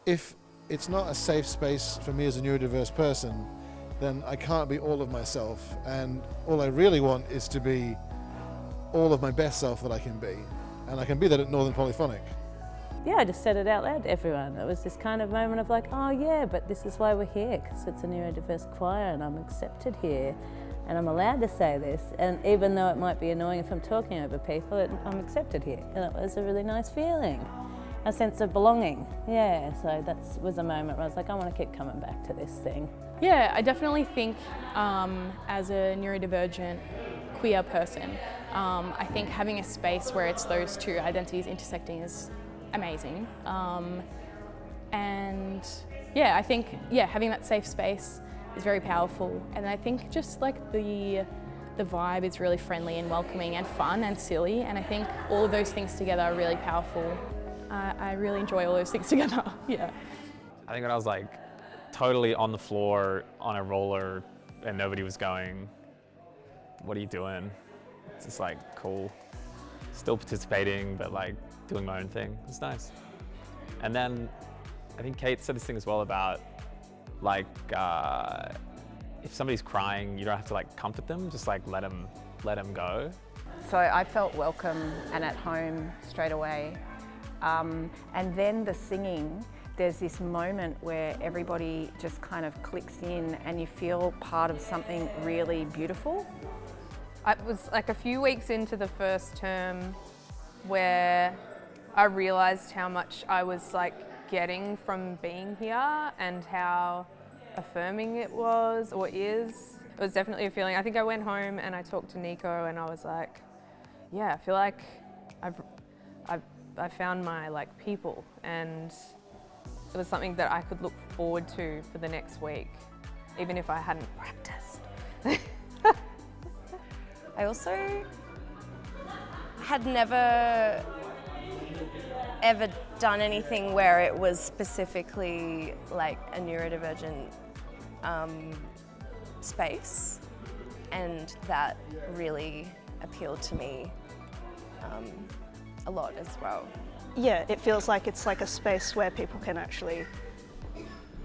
if it's not a safe space for me as a neurodiverse person, then I can't be all of myself, and all I really want is to be all of my best self that I can be, and I can be that at Northern Polyphonic. Yeah, I just said it out loud to everyone. It was this kind of moment of like, oh yeah, but this is why we're here, because it's a neurodiverse choir and I'm accepted here and I'm allowed to say this, and even though it might be annoying if I'm talking over people, I'm accepted here, and it was a really nice feeling. A sense of belonging, yeah, so that was a moment where I was like, I want to keep coming back to this thing. Yeah, I definitely think as a neurodivergent queer person, I think having a space where it's those two identities intersecting is amazing. And yeah, I think having that safe space is very powerful, and I think just like the vibe is really friendly and welcoming and fun and silly, and I think all of those things together are really powerful. I really enjoy all those things together, yeah. I think when I was like totally on the floor on a roller and nobody was going, what are you doing? It's just like cool. Still participating, but like doing my own thing. It's nice. And then I think Kate said this thing as well about like if somebody's crying, you don't have to like comfort them, just like let them go. So I felt welcome and at home straight away. And then the singing, there's this moment where everybody just kind of clicks in and you feel part of something really beautiful. It was like a few weeks into the first term where I realised how much I was like getting from being here and how affirming it was or is. It was definitely a feeling. I think I went home and I talked to Niko and I was like, yeah, I feel like I found my like people, and it was something that I could look forward to for the next week, even if I hadn't practiced. I also had never ever done anything where it was specifically like a neurodivergent space, and that really appealed to me a lot as well. Yeah, it feels like it's like a space where people can actually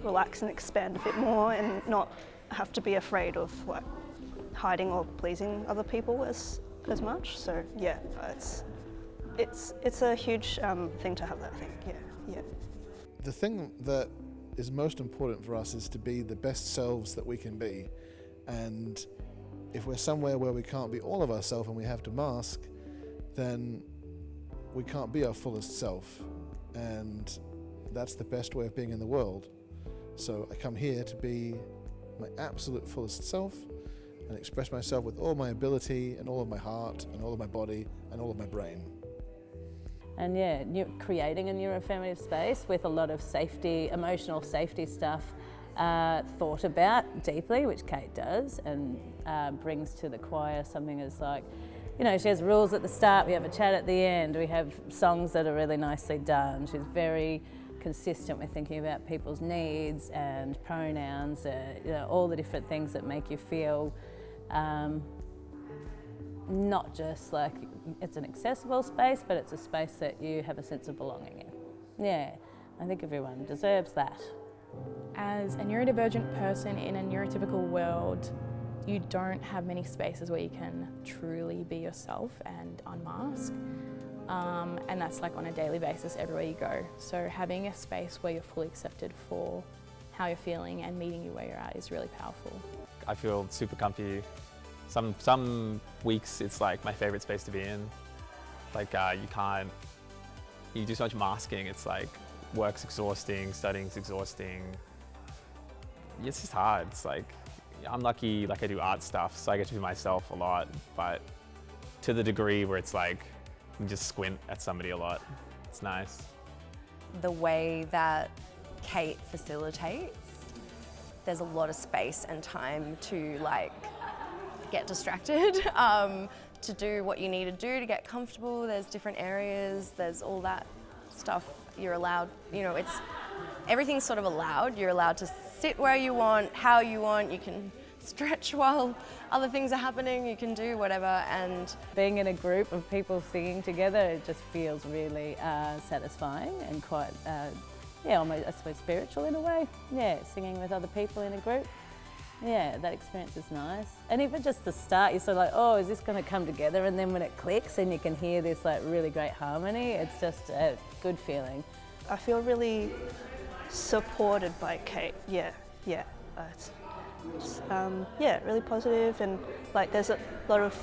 relax and expand a bit more and not have to be afraid of like hiding or pleasing other people as much. So yeah, it's a huge thing to have that thing. Yeah. The thing that is most important for us is to be the best selves that we can be, and if we're somewhere where we can't be all of ourselves and we have to mask, then we can't be our fullest self, and that's the best way of being in the world. So I come here to be my absolute fullest self and express myself with all my ability and all of my heart and all of my body and all of my brain. And yeah, creating a neuroaffirmative space with a lot of safety, emotional safety stuff thought about deeply, which Kate does, and brings to the choir something as like, you know, she has rules at the start, we have a chat at the end, we have songs that are really nicely done. She's very consistent with thinking about people's needs and pronouns, you know, all the different things that make you feel not just like it's an accessible space, but it's a space that you have a sense of belonging in. Yeah, I think everyone deserves that. As a neurodivergent person in a neurotypical world, you don't have many spaces where you can truly be yourself and unmask. And that's like on a daily basis everywhere you go. So having a space where you're fully accepted for how you're feeling and meeting you where you're at is really powerful. I feel super comfy. Some weeks it's like my favorite space to be in. Like you do so much masking, it's like work's exhausting, studying's exhausting. It's just hard. It's like, I'm lucky, like I do art stuff, so I get to be myself a lot, but to the degree where it's like, you can just squint at somebody a lot. It's nice. The way that Kate facilitates, there's a lot of space and time to like get distracted, to do what you need to do to get comfortable. There's different areas, there's all that stuff you're allowed, you know, everything's sort of allowed. You're allowed to sit where you want, how you want, you can stretch while other things are happening, you can do whatever. And being in a group of people singing together, it just feels really satisfying and quite yeah, almost, I suppose, spiritual in a way. Yeah, singing with other people in a group. Yeah, that experience is nice. And even just the start, you're sort of like, oh, is this going to come together? And then when it clicks and you can hear this like really great harmony, it's just a good feeling. I feel really supported by Kate. Yeah. It's really positive, and like there's a lot of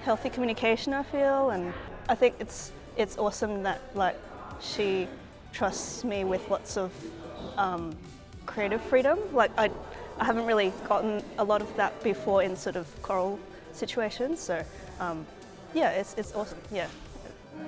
healthy communication, I feel, and I think it's awesome that like she trusts me with lots of creative freedom. Like I haven't really gotten a lot of that before in sort of choral situations, so it's awesome. Yeah.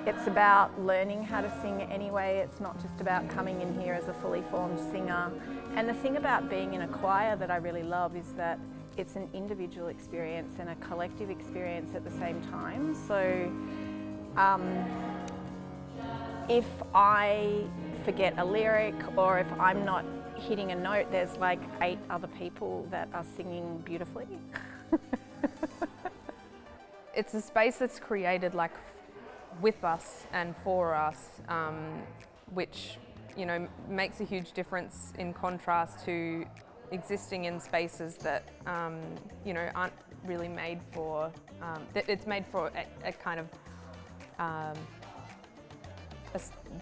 It's about learning how to sing anyway. It's not just about coming in here as a fully formed singer. And the thing about being in a choir that I really love is that it's an individual experience and a collective experience at the same time. So if I forget a lyric or if I'm not hitting a note, there's like 8 other people that are singing beautifully. It's a space that's created like with us and for us, which, you know, makes a huge difference in contrast to existing in spaces that, you know, aren't really made for, it's made for a kind of,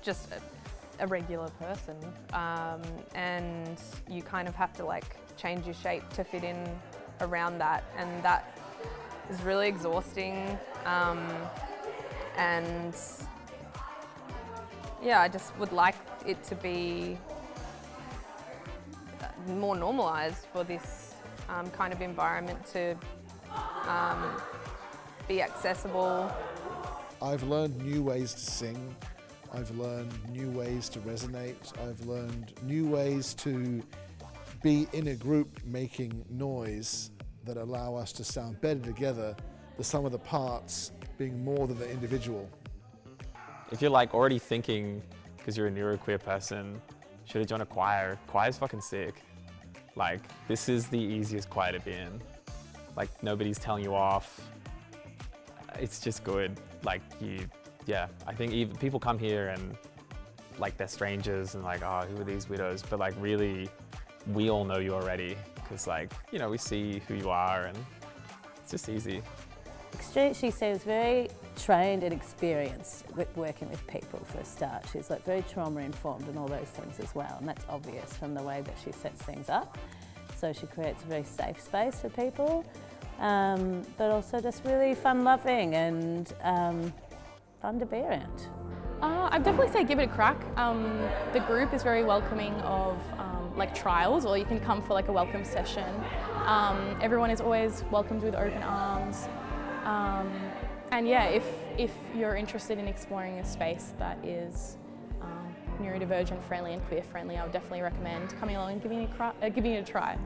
just a regular person. And you kind of have to like change your shape to fit in around that. And that is really exhausting. And yeah, I just would like it to be more normalised for this kind of environment to be accessible. I've learned new ways to sing. I've learned new ways to resonate. I've learned new ways to be in a group making noise that allow us to sound better together, the sum of the parts being more than the individual. If you're like already thinking, because you're a neuroqueer person, should have joined a choir, choir's fucking sick. Like, this is the easiest choir to be in. Like, nobody's telling you off. It's just good. Like, I think even people come here and like they're strangers and like, oh, who are these widows? But like really, we all know you already because like, you know, we see who you are and it's just easy. She seems very trained and experienced with working with people for a start. She's like very trauma informed and all those things as well, and that's obvious from the way that she sets things up. So she creates a very safe space for people, but also just really fun loving and fun to be around. I'd definitely say give it a crack. The group is very welcoming of like trials, or you can come for like a welcome session. Everyone is always welcomed with open arms. And yeah, if you're interested in exploring a space that is neurodivergent friendly and queer friendly, I would definitely recommend coming along and giving it a try.